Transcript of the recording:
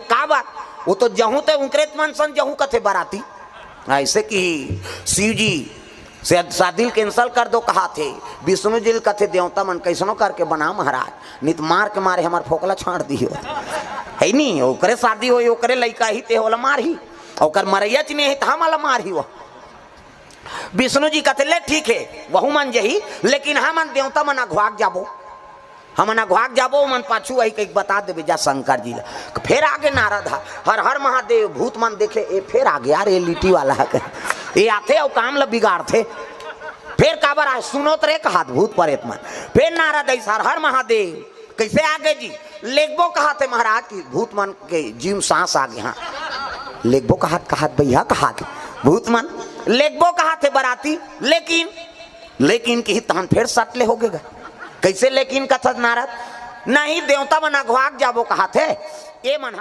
का बात वो तो जहूं ते उनकरेत मन सन जहूं कथे बराती ऐसे कि शिव जी से शादी कैंसल कर दो कहा थे विष्णु जी कथे देवता मन कैसनो करके बना महाराज नित मार के मारे हमार फोकला छाड़ दियो है नहीं ओकरे शादी हो ओकरे लइका ही ते होला मार ही ओकर मरैया चिने है हम वाला मार ही वो विष्णु जी कहते ले ठीक है वहु मन जही लेकिन हम देवता मन अघवाक जाबो हम अघवाक जाबो मन पाछू वही कहीं बता देवे जा शंकर जी फिर आगे नारद हर हर महादेव भूत मन देखे ए फिर आ गया रे लिट्टी वाला है ये आते और काम ला बिगाड़ थे फिर काबर आ सुनो तो रे कहा भूत परेत मन फिर नारद हर हर महादेव कैसे आगे जी लेखबो कहा थे महाराज की भूत मन के जीव सांस आ गए हाँ लेखबो कहा भैया कहा भूत मन लेखबो कहा थे बराती लेकिन की तहन फिर सटले हो गए कैसे लेकिन कथत नारद नहीं देवता मन अघवाक जाबो कहा थे ये मन